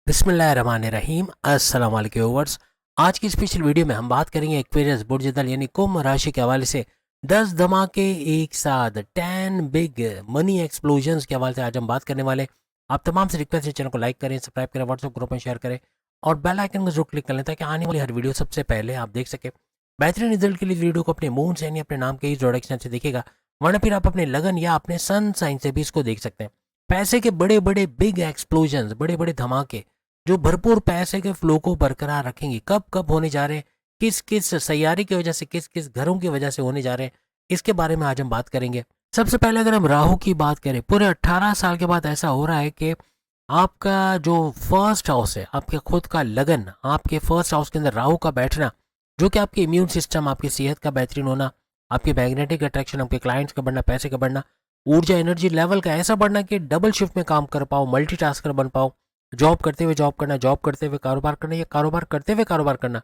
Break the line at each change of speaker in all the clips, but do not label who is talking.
बिस्मिल्लाहिर्रहमानिर्रहीम अस्सलाम वालेकुम व्यूअर्स। आज की स्पेशल वीडियो में हम बात करेंगे एक्वेरियस बुर्ज-ए-दल यानी कुंभ राशि के हवाले से 10 धमाके एक साथ 10 बिग मनी एक्सप्लोजन्स के हवाले से आज हम बात करने वाले। आप तमाम से रिक्वेस्ट है चैनल को लाइक करें, सब्सक्राइब करें, व्हाट्सएप ग्रुप में शेयर करें और बेल आइकन को जरूर क्लिक कर लें ताकि आने वाली हर वीडियो सबसे पहले आप देख सकें। बेहतरीन रिजल्ट के लिए वीडियो को अपने मून से यानी अपने नाम के ही प्रोडक्शन से देखिएगा, वरना फिर आप अपने लगन या अपने सन साइन से भी इसको देख सकते हैं। पैसे के बड़े बड़े बिग एक्सप्लोजन्स, बड़े बड़े धमाके जो भरपूर पैसे के फ्लो को बरकरार रखेंगे, कब कब होने जा रहे हैं, किस किस सैयारे की वजह से, किस किस घरों की वजह से होने जा रहे हैं, इसके बारे में आज हम बात करेंगे। सबसे पहले अगर हम राहु की बात करें, पूरे 18 साल के बाद ऐसा हो रहा है कि आपका जो फर्स्ट हाउस है, आपके खुद का लगन, आपके फर्स्ट हाउस के अंदर राहु का बैठना, जो कि आपके इम्यून सिस्टम, आपकी सेहत का बेहतरीन होना, आपके मैग्नेटिक अट्रैक्शन, आपके क्लाइंट्स का बढ़ना, पैसे का बढ़ना, ऊर्जा एनर्जी लेवल का ऐसा बढ़ना कि डबल शिफ्ट में काम कर पाओ, मल्टीटास्कर बन पाओ, जॉब करते हुए जॉब करना, जॉब करते हुए कारोबार करना, या कारोबार करते हुए कारोबार करना,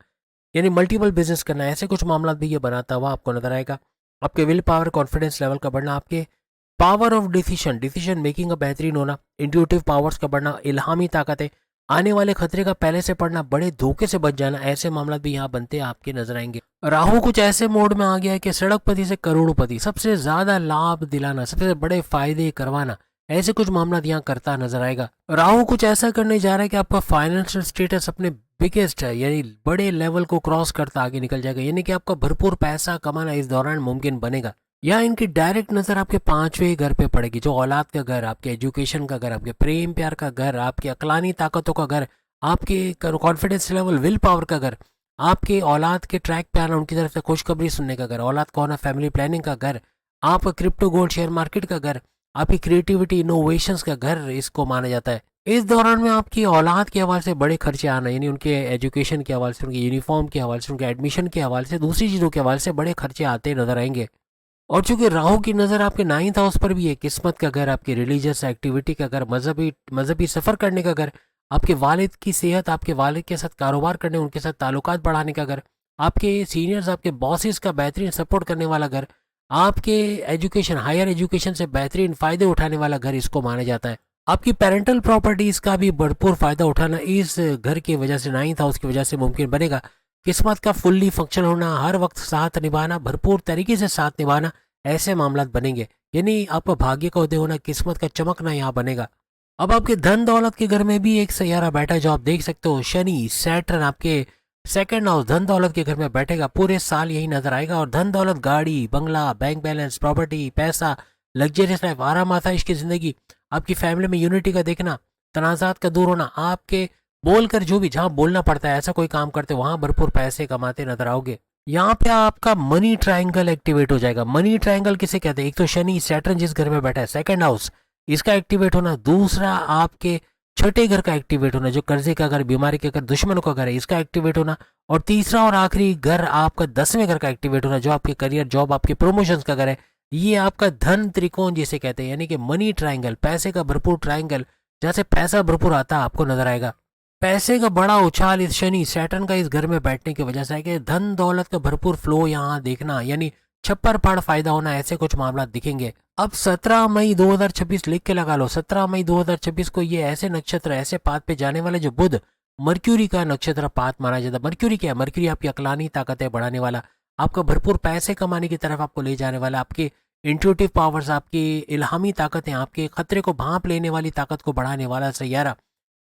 यानी मल्टीपल बिजनेस करना, ऐसे कुछ मामला भी ये बनाता हुआ आपको नजर आएगा। आपके विल पावर, कॉन्फिडेंस लेवल का बढ़ना, आपके power of decision decision making का बेहतरीन होना, इंट्यूटिव पावर्स का बढ़ना, इल्हामी ताकतें, आने वाले खतरे का पहले से पढ़ना, बड़े धोखे से बच जाना, ऐसे मामला भी यहाँ बनते आपके नजर आएंगे। राहु कुछ ऐसे मोड में आ गया है कि सड़कपति से करोड़पति, सबसे ज्यादा लाभ दिलाना, सबसे बड़े फायदे करवाना, ऐसे कुछ मामला यहाँ करता नजर आएगा। राहु कुछ ऐसा करने जा रहा है कि आपका फाइनेंशियल स्टेटस अपने बिगेस्ट है यानी बड़े लेवल को क्रॉस करता आगे निकल जाएगा, यानी कि आपका भरपूर पैसा कमाना इस दौरान मुमकिन बनेगा। या इनकी डायरेक्ट नजर आपके पांचवें घर पे पड़ेगी, जो औलाद का घर, आपके एजुकेशन का घर, आपके प्रेम प्यार का घर, आपकी अकलानी ताकतों का घर, आपके कॉन्फिडेंस लेवल, विल पावर का घर, आपके औलाद के ट्रैक पे आना, उनकी तरफ से खुशखबरी सुनने का घर, औलाद को होना, फैमिली प्लानिंग का घर, आप क्रिप्टो गोल्ड शेयर मार्केट का घर, आपकी क्रिएटिविटी इनोवेशंस का घर इसको माना जाता है। इस दौरान में आपकी औलाद के हवाले से बड़े खर्चे आना, यानी उनके एजुकेशन के हवाले से, उनके यूनिफॉर्म के हवाले से, उनके एडमिशन के हवाले से, दूसरी चीज़ों के हवाले से बड़े खर्चे आते नजर आएंगे। और चूंकि राहु की नज़र आपके 9th हाउस पर भी है, किस्मत का घर, आपकी रिलीजियस एक्टिविटी का घर, मजहबी मजहबी सफ़र करने का घर, आपके वालिद की सेहत, आपके वालिद के साथ कारोबार करने, उनके साथ ताल्लुकात बढ़ाने का घर, आपके सीनियर्स, आपके बॉसेस का बेहतरीन सपोर्ट करने वाला घर, आपके एजुकेशन, हायर एजुकेशन से बेहतरीन फ़ायदे उठाने वाला घर इसको माना जाता है। आपकी पेरेंटल प्रॉपर्टीज़ का भी भरपूर फ़ायदा उठाना इस घर की वजह से, 9th हाउस की वजह से मुमकिन बनेगा। किस्मत का फुल्ली फंक्शन होना, हर वक्त साथ निभाना, भरपूर तरीके से साथ निभाना, ऐसे मामला बनेंगे, यानी आपका भाग्य का उदय होना, किस्मत का चमकना यहाँ बनेगा। अब आपके धन दौलत के घर में भी एक सैयारा बैठा है, जो आप देख सकते हो, शनि सैटर्न आपके सेकंड हाउस धन दौलत के घर में बैठेगा, पूरे साल यही नजर आएगा। और धन दौलत, गाड़ी बंगला, बैंक बैलेंस, प्रॉपर्टी, पैसा, लग्जरियस लाइफ, आराम आसाइश की जिंदगी, आपकी फैमिली में यूनिटी का देखना, तनाजात का दूर होना, आपके बोलकर जो भी जहाँ बोलना पड़ता है ऐसा कोई काम करते वहां भरपूर पैसे कमाते नजर आओगे। यहाँ पे आपका मनी ट्रायंगल एक्टिवेट हो जाएगा। मनी ट्रायंगल किसे कहते हैं? एक तो शनि सैटर्न जिस घर में बैठा है, सेकंड हाउस, इसका एक्टिवेट होना, दूसरा आपके छठे घर का एक्टिवेट होना, जो कर्जे का घर, बीमारी का घर, दुश्मनों का घर है, इसका एक्टिवेट होना, और तीसरा और आखिरी घर आपका 10वें घर का एक्टिवेट होना, जो आपके करियर, जॉब, आपके प्रमोशंस का घर है। ये आपका धन त्रिकोण जिसे कहते हैं, यानी कि मनी ट्रायंगल, पैसे का भरपूर ट्रायंगल, जहाँ से पैसा भरपूर आता आपको नजर आएगा। पैसे का बड़ा उछाल इस शनि सैटर्न का इस घर में बैठने की वजह से है कि धन दौलत का भरपूर फ्लो यहाँ देखना, यानी छप्पर फाड़ फायदा होना, ऐसे कुछ मामला दिखेंगे। अब 17 मई 2026 लिख के लगा लो, 17 मई 2026 को ये ऐसे नक्षत्र, ऐसे पात पे जाने वाले, जो बुध मर्क्यूरी का नक्षत्र पात माना जाता है। मर्क्यूरी क्या है? मर्क्यूरी आपकी अकलानी ताकतें बढ़ाने वाला, आपका भरपूर पैसे कमाने की तरफ आपको ले जाने वाला, आपके इंट्यूटिव पावर्स, आपकी इल्हामी ताकतें, आपके खतरे को भांप लेने वाली ताकत को बढ़ाने वाला सैयारा,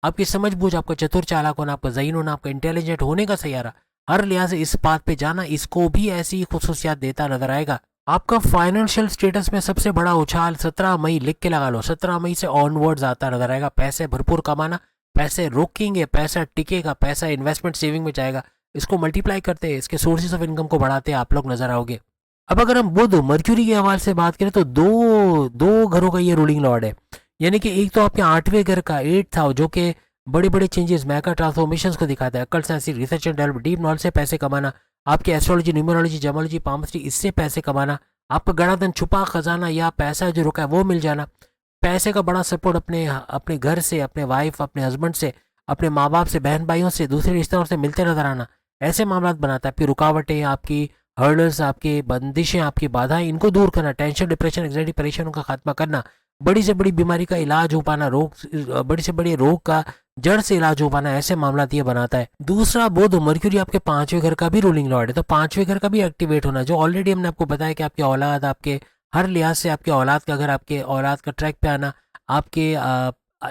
आपकी समझबूझ, आपका चतुर चालाक होना, आपका ज़हीन होना, आपका इंटेलिजेंट होने का सैयारा, हर लिहाज से इस बात पे जाना, इसको भी ऐसी खुसूसियात देता नजर आएगा। आपका फाइनेंशियल स्टेटस में सबसे बड़ा उछाल 17 मई लिख के लगा लो, 17 मई से ऑनवर्ड्स आता नजर आएगा। पैसे भरपूर कमाना, पैसे रोकेंगे, पैसा टिकेगा, पैसा इन्वेस्टमेंट सेविंग में जाएगा, इसको मल्टीप्लाई करते हैं, इसके सोर्सेज ऑफ इनकम को बढ़ाते आप लोग नजर आओगे। अब अगर हम बुध मर्क्यूरी के हवाले से बात करें तो दो दो घरों का ये रूलिंग लॉर्ड है, यानी कि एक तो आपके 8वें घर का 8th हाउस, जो कि बड़े बड़े चेंजेस, मैका ट्रांसफॉर्मेशंस को दिखाता है, अकल science, research and develop, deep knowledge से पैसे कमाना, आपके एस्ट्रोलॉजी, न्यूमरोलॉजी, जेमोलॉजी, पामस्ट्री, इससे पैसे कमाना, आपका गड़ा धन, छुपा खजाना या पैसा जो रुका है वो मिल जाना, पैसे का बड़ा सपोर्ट अपने अपने घर से, अपने वाइफ, अपने हस्बैंड से, अपने माँ बाप से, बहन भाइयों से, दूसरे रिश्तेदारों से मिलते नजर आना, ऐसे मामला बनाता है। आपकी रुकावटें, आपकी हर्डल्स, आपकी बंदिशें, आपकी बाधाएं, इनको दूर करना, टेंशन, डिप्रेशन, एंग्जाइटी, परेशानियों का खात्मा करना, बड़ी से बड़ी बीमारी का इलाज हो पाना, रोग, बड़ी से बड़ी रोग का जड़ से इलाज हो पाना, ऐसे मामला ये बनाता है। दूसरा बुध मर्क्यूरी आपके पांचवें घर का भी रूलिंग लॉर्ड है, तो पांचवें घर का भी एक्टिवेट होना, जो ऑलरेडी हमने आपको बताया कि आपकी औलाद, आपके हर लिहाज से आपके औलाद का घर, आपके औलाद का ट्रैक पे आना, आपके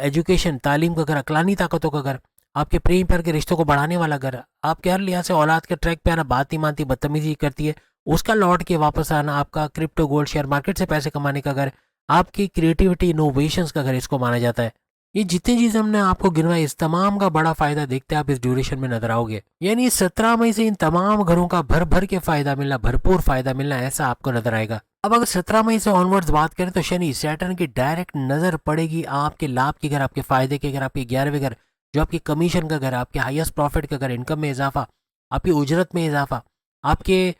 एजुकेशन तालीम का घर, अकलानी ताकतों का घर, आपके प्रेम प्यार के रिश्तों को बढ़ाने वाला घर, आपके हर लिहाज से औलाद के ट्रैक पे आना, बात नहीं मानती, बदतमीजी करती है, उसका लौट के वापस आना, आपका क्रिप्टो गोल्ड शेयर मार्केट से पैसे कमाने का घर, आपकी क्रिएटिविटी इनोवेशंस का घर इसको माना जाता है। ये जितनी चीजें हमने आपको गिनवाई, इस तमाम का बड़ा फायदा देखते आप इस ड्यूरेशन में नजर आओगे। यानी 17 मई से इन तमाम घरों का भर भर के फायदा मिलना, भरपूर फायदा मिलना, ऐसा आपको नजर आएगा। अब अगर 17 मई से ऑनवर्ड्स बात करें तो शनि सैटर्न की डायरेक्ट नजर पड़ेगी आपके लाभ के घर, आपके फायदे के घर, आपके 11वें घर, जो आपकी कमीशन का घर, आपके हाईएस्ट प्रॉफिट का घर, इनकम में इजाफा, आपकी उजरत में इजाफा, आपके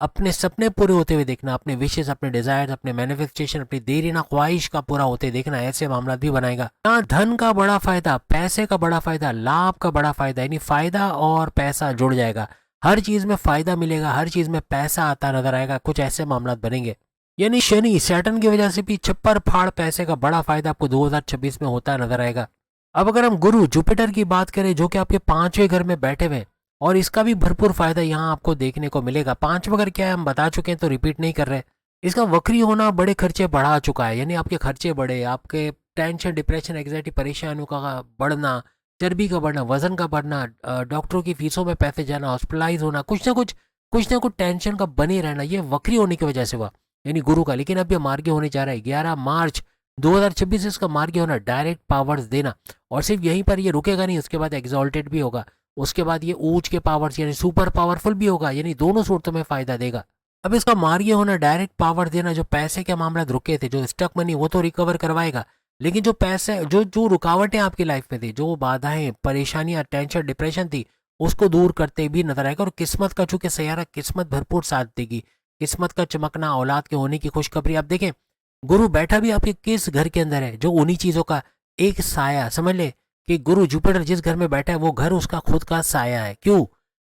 अपने सपने पूरे होते हुए देखना, अपने विशेष, अपने डिजायर, अपने मैनिफेस्टेशन, अपनी देरी ना ख्वाहिश का पूरा होते देखना, ऐसे मामला भी बनाएगा। यहाँ धन का बड़ा फायदा, पैसे का बड़ा फायदा, लाभ का बड़ा फायदा, यानी फायदा और पैसा जुड़ जाएगा, हर चीज में फायदा मिलेगा, हर चीज में पैसा आता नजर आएगा, कुछ ऐसे मामला बनेंगे। यानी शनि सैटर्न की वजह से भी छप्पर फाड़ पैसे का बड़ा फायदा आपको 2026 में होता नजर आएगा। अब अगर हम गुरु जुपिटर की बात करें, जो कि आपके पांचवें घर में बैठे हुए हैं, और इसका भी भरपूर फायदा यहाँ आपको देखने को मिलेगा। पांचवा घर क्या है हम बता चुके हैं, तो रिपीट नहीं कर रहे। इसका वक्री होना बड़े खर्चे बढ़ा चुका है, यानी आपके खर्चे बढ़े, आपके टेंशन, डिप्रेशन, एंग्जाइटी, परेशानियों का बढ़ना, चर्बी का बढ़ना, वजन का बढ़ना, डॉक्टरों की फीसों में पैसे जाना, हॉस्पिटलाइज होना, कुछ ना कुछ टेंशन का बने रहना, ये वक्री होने की वजह से हुआ, यानी गुरु का। लेकिन अब ये मार्गी होने जा रहा है 11 मार्च 2026 से इसका मार्गी होना, डायरेक्ट पावर्स देना, और सिर्फ यहीं पर ये रुकेगा नहीं, उसके बाद एग्जॉल्टेड भी होगा, उसके बाद ये ऊंच के पावर्स यानी सुपर पावरफुल भी होगा, यानी दोनों सूरतों में फायदा देगा। अब इसका मार्गी होना, डायरेक्ट पावर देना, जो पैसे के मामला रुके थे, जो स्टक मनी, वो तो रिकवर करवाएगा, लेकिन जो पैसे, जो जो रुकावटें आपकी लाइफ में थी, जो बाधाएं, परेशानियां, टेंशन, डिप्रेशन थी, उसको दूर करते भी नजर आएगा। और किस्मत का, चूंकि सैयारा किस्मत भरपूर साथ देगी, किस्मत का चमकना, औलाद के होने की खुशखबरी। आप देखें गुरु बैठा भी आपके किस घर के अंदर है, जो उन्हीं चीजों का एक साया, समझ ले कि गुरु जुपिटर जिस घर में बैठा है वो घर उसका खुद का साया है। क्यों?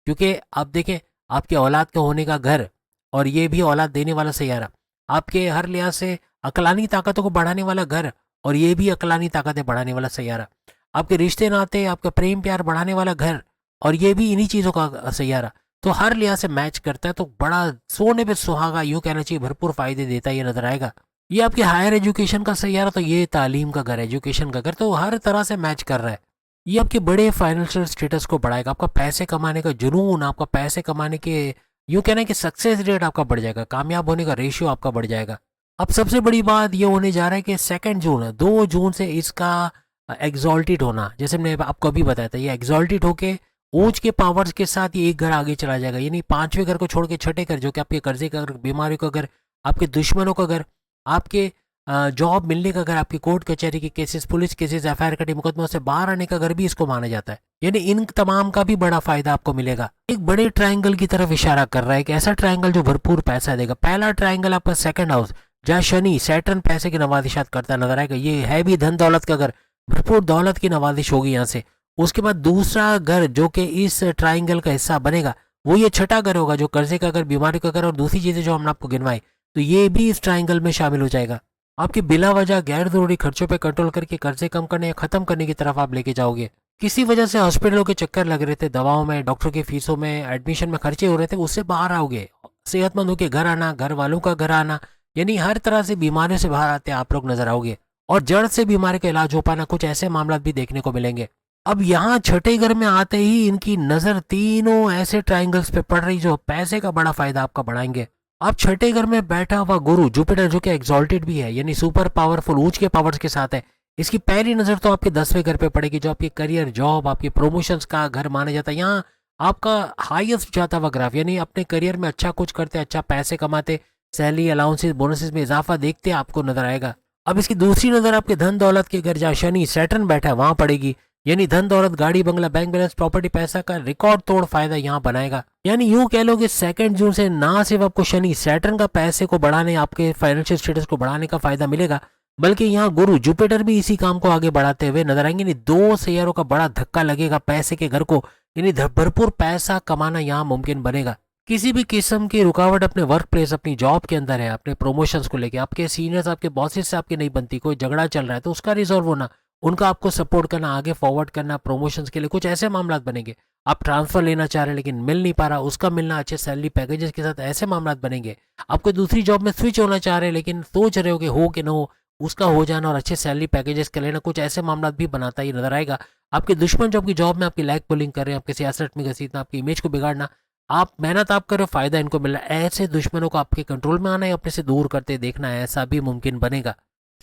क्योंकि आप देखें आपके औलाद के होने का घर, और ये भी औलाद देने वाला सैयारा, आपके हर लिहाज से अकलानी ताकतों को बढ़ाने वाला घर, और ये भी अकलानी ताकतें बढ़ाने वाला सैयारा, आपके रिश्ते नाते, आपका प्रेम प्यार बढ़ाने वाला घर, और ये भी इन्हीं चीजों का सैयारा, तो हर लिहाज से मैच करता है, तो बड़ा सोने पे सुहागा यूं कहना चाहिए, भरपूर फायदे देता है, ये नजर आएगा। ये आपके हायर एजुकेशन का सैयारा, तो ये तालीम का घर, एजुकेशन का घर, तो हर तरह से मैच कर रहा है। ये आपके बड़े फाइनेंशियल स्टेटस को बढ़ाएगा, आपका पैसे कमाने का जुनून, आपका पैसे कमाने के यूं कहना है कि सक्सेस रेट आपका बढ़ जाएगा, कामयाब होने का रेशियो आपका बढ़ जाएगा। अब सबसे बड़ी बात ये होने जा रहा है कि 2 जून है, 2 जून से इसका एग्जॉल्टेड होना, जैसे मैंने आपको अभी बताया था, ये एग्जॉल्टेड होके ऊंच के पावर्स के साथ ये एक घर आगे चला जाएगा, यानी पांचवें घर को छोड़ के छठे घर, जो कि आपके कर्जे का घर, बीमारियों का घर, आपके दुश्मनों का घर, आपके जॉब मिलने का घर, आपकी कोर्ट कचहरी के केसेस, पुलिस केसेस, एफआईआर कटे मुकदमों से बाहर आने का घर भी इसको माना जाता है। यानी इन तमाम का भी बड़ा फायदा आपको मिलेगा। एक बड़े ट्रायंगल की तरफ इशारा कर रहा है, एक ऐसा ट्रायंगल जो भरपूर पैसा देगा। पहला ट्रायंगल आपका सेकंड हाउस, जहाँ शनि सैटर्न पैसे की नवाजिशात करता नजर आएगा, ये है भी धन दौलत का घर, भरपूर दौलत की नवाजिश होगी यहाँ से। उसके बाद दूसरा घर जो कि इस ट्रायंगल का हिस्सा बनेगा, वो ये छठा घर होगा, जो कर्जे का घर, बीमारी का घर, और दूसरी चीजें जो हमने आपको गिनवाई, तो ये भी इस ट्रायंगल में शामिल हो जाएगा। आपके बिला वजह गैर जरूरी खर्चों पे कंट्रोल करके कर्जे कम करने या खत्म करने की तरफ आप लेके जाओगे। किसी वजह से हॉस्पिटलों के चक्कर लग रहे थे, दवाओं में, डॉक्टर की फीसों में, एडमिशन में खर्चे हो रहे थे, उससे बाहर आओगे। सेहतमंद होकर घर आना, घर वालों का घर आना, यानी हर तरह से बीमारियों से बाहर आते आप लोग नजर आओगे। और जड़ से बीमारी का इलाज हो पाना, कुछ ऐसे मामला भी देखने को मिलेंगे। अब यहाँ छठे घर में आते ही इनकी नजर तीनों ऐसे ट्राइंगल्स पे पड़ रही जो पैसे का बड़ा फायदा आपका बढ़ाएंगे। अब छठे घर में बैठा हुआ गुरु जुपिटर, जो कि एग्जॉल्टेड भी है, यानी सुपर पावरफुल, ऊंच के पावर्स के साथ है, इसकी पहली नजर तो आपके 10वें घर पे पड़ेगी, जो आपके करियर, जॉब, आपके प्रमोशंस का घर माना जाता है। यहाँ आपका हाईएस्ट जाता हुआ ग्राफ, यानी अपने करियर में अच्छा कुछ करते, अच्छा पैसे कमाते, सैलरी, अलाउंसेस, बोनसेस में इजाफा देखते आपको नजर आएगा। अब इसकी दूसरी नजर आपके धन दौलत के घर, जहाँ शनि सैटर्न बैठा है, वहां पड़ेगी, यानी धन दौलत, गाड़ी बंगला, बैंक बैलेंस, प्रॉपर्टी, पैसा का रिकॉर्ड तोड़ फायदा यहाँ बनाएगा। यानी यूं कह लो कि 2 जून से ना सिर्फ आपको शनि सैटर्न का पैसे को बढ़ाने, आपके फाइनेंशियल स्टेटस को बढ़ाने का फायदा मिलेगा, बल्कि यहाँ गुरु जुपिटर भी इसी काम को आगे बढ़ाते हुए नजर आएंगे। यानी दो सैयारों का बड़ा धक्का लगेगा पैसे के घर को, यानी भरपूर पैसा कमाना यहाँ मुमकिन बनेगा। किसी भी किस्म की रुकावट अपने वर्क प्लेस, अपनी जॉब के अंदर है, अपने प्रमोशंस को लेके, आपके सीनियर्स, आपके बॉसेस से आपकी नहीं बनती, कोई झगड़ा चल रहा है तो उसका रिजॉल्व होना, उनका आपको सपोर्ट करना, आगे फॉरवर्ड करना प्रमोशंस के लिए, कुछ ऐसे मामला बनेंगे। आप ट्रांसफर लेना चाह रहे हैं लेकिन मिल नहीं पा रहा, उसका मिलना अच्छे सैलरी पैकेजेस के साथ, ऐसे मामला बनेंगे। आपको दूसरी जॉब में स्विच होना चाह रहे हैं लेकिन सोच रहे हो कि हो कि ना हो, उसका हो जाना और अच्छे सैलरी पैकेजेस का लेना, कुछ ऐसे मामला भी बनाता ही नजर आएगा। आपके दुश्मन जो आपकी जॉब में आपकी लैग पुलिंग कर रहे हैं, आपके सियासत में घसीटना, आपकी इमेज को बिगाड़ना, आप मेहनत आप कर रहे हो, फायदा इनको मिल रहा है, ऐसे दुश्मनों को आपके कंट्रोल में आना है, अपने से दूर करते देखना है, ऐसा भी मुमकिन बनेगा।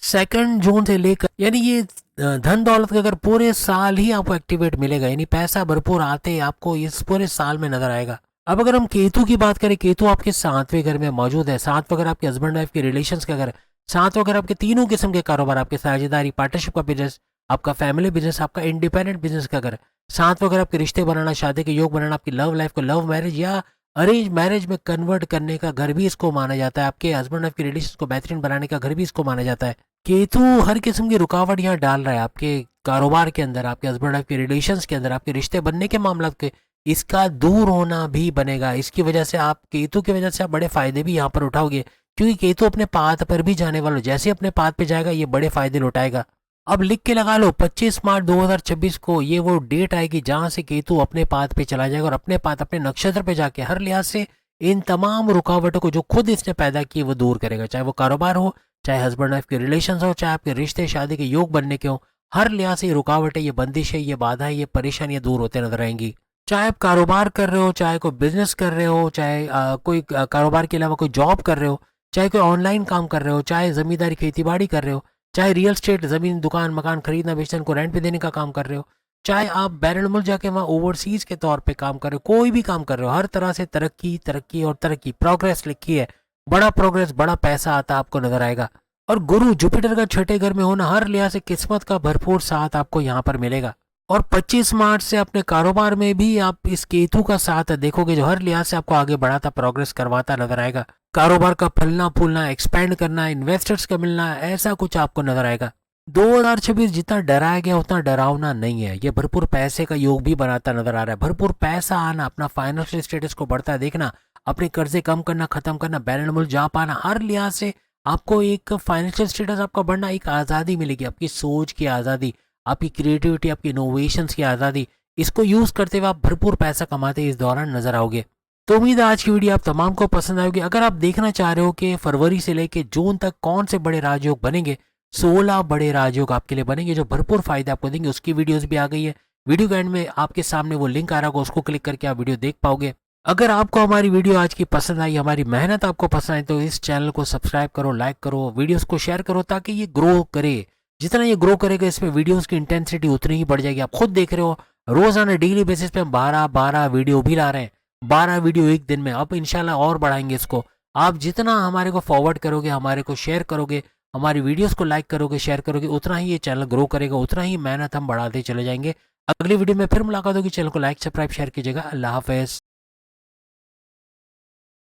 सेकंड जोन से लेकर यानी ये धन दौलत का अगर पूरे साल ही आपको एक्टिवेट मिलेगा, यानी पैसा भरपूर आते आपको इस पूरे साल में नजर आएगा। अब अगर हम केतु की बात करें, केतु आपके 7वें घर में मौजूद है। 7वां घर आपके हस्बैंड वाइफ के रिलेशंस का घर है। 7वां घर आपके तीनों किस्म के कारोबार, आपके साझेदारी पार्टनरशिप का बिजनेस, आपका फैमिली बिजनेस, आपका इंडिपेंडेंट बिजनेस का घर। 7वां घर आपके रिश्ते बनाना, शादी के योग बनाना, आपकी लव लाइफ को लव मैरिज या अरेंज मैरिज में कन्वर्ट करने का घर भी इसको माना जाता है। आपके हस्बैंड वाइफ के रिलेशन को बेहतरीन बनाने का घर भी इसको माना जाता है। केतु हर किस्म की रुकावट यहाँ डाल रहा है आपके कारोबार के अंदर, आपके हस्बैंड वाइफ के रिलेशंस के अंदर, आपके रिश्ते बनने के मामला के, इसका दूर होना भी बनेगा। इसकी वजह से आप केतु की वजह से आप बड़े फायदे भी यहाँ पर उठाओगे, क्योंकि केतु अपने पाथ पर भी जाने वाला, जैसे अपने पाथ पे जाएगा ये बड़े फायदे लौटाएगा। अब लिख के लगा लो 25 मार्च 2026 को ये वो डेट आएगी जहां से केतु अपने पाथ पे चला जाएगा और अपने पाथ अपने नक्षत्र पे जाके हर लिहाज से इन तमाम रुकावटों को जो खुद इसने पैदा की वो दूर करेगा। चाहे वो कारोबार हो, चाहे हस्बैंड वाइफ के रिलेशन हो, चाहे आपके रिश्ते शादी के योग बनने के हो, हर लिहाज से ये रुकावटें, ये बंदिशें, ये बाधाएं, ये परेशानियां दूर होते नजर आएंगी। चाहे आप कारोबार कर रहे हो, चाहे कोई बिजनेस कर रहे हो, चाहे कोई कारोबार के अलावा कोई जॉब कर रहे हो, चाहे कोई ऑनलाइन काम कर रहे हो, चाहे जमींदारी खेती बाड़ी कर रहे हो, चाहे रियल स्टेट जमीन दुकान मकान खरीदना बेचना को रेंट पे देने का काम कर रहे हो, चाहे आप बैरन मुल्क जाके वहाँ ओवरसीज के तौर पे काम कर रहे हो, कोई भी काम कर रहे हो, हर तरह से तरक्की तरक्की और तरक्की, प्रोग्रेस लिखी है, बड़ा प्रोग्रेस, बड़ा पैसा आता आपको नजर आएगा। और गुरु जुपिटर का 6ठे घर में होना हर लिहाज से किस्मत का भरपूर साथ आपको यहाँ पर मिलेगा। और 25 मार्च से अपने कारोबार में भी आप इस केतु का साथ देखोगे जो हर लिहाज से आपको आगे बढ़ाता प्रोग्रेस करवाता नजर आएगा। कारोबार का फलना फूलना, एक्सपेंड करना, इन्वेस्टर्स का मिलना, ऐसा कुछ आपको नजर आएगा। 2026 जितना डराया गया उतना डरावना नहीं है, ये भरपूर पैसे का योग भी बनाता नजर आ रहा है। भरपूर पैसा आना, अपना फाइनेंशियल स्टेटस को बढ़ता देखना, अपने कर्जे कम करना, खत्म करना, बैरन मुल्क जा पाना, हर लिहाज से आपको एक फाइनेंशियल स्टेटस आपका बढ़ना, एक आज़ादी मिलेगी, आपकी सोच की आज़ादी, आपकी क्रिएटिविटी, आपकी इनोवेशंस की आज़ादी, इसको यूज़ करते हुए आप भरपूर पैसा कमाते इस दौरान नजर आओगे। तो उम्मीद है आज की वीडियो आप तमाम को पसंद आएगी। अगर आप देखना चाह रहे हो कि फरवरी से लेके जून तक कौन से बड़े राजयोग बनेंगे, 16 बड़े राजयोग आपके लिए बनेंगे जो भरपूर फायदे आपको देंगे, उसकी वीडियोस भी आ गई है। वीडियो के एंड में आपके सामने वो लिंक आ रहा होगा, उसको क्लिक करके आप वीडियो देख पाओगे। अगर आपको हमारी वीडियो आज की पसंद आई, हमारी मेहनत आपको पसंद आई, तो इस चैनल को सब्सक्राइब करो, लाइक करो, वीडियोस को शेयर करो ताकि ये ग्रो करे। जितना ये ग्रो करेगा इसमें वीडियोस की इंटेंसिटी उतनी ही बढ़ जाएगी। आप खुद देख रहे हो रोजाना डेली बेसिस पे हम 12 वीडियो भी ला रहे हैं, 12 वीडियो एक दिन में। अब इंशाल्लाह और बढ़ाएंगे इसको। आप जितना हमारे को फॉरवर्ड करोगे, हमारे को शेयर करोगे, हमारी वीडियोस को लाइक करोगे, शेयर करोगे, उतना ही ये चैनल ग्रो करेगा, उतना ही मेहनत हम बढ़ाते चले जाएंगे। अगली वीडियो में फिर मुलाकात होगी। चैनल को लाइक सब्सक्राइब शेयर कीजिएगा। अल्लाह हाफिज।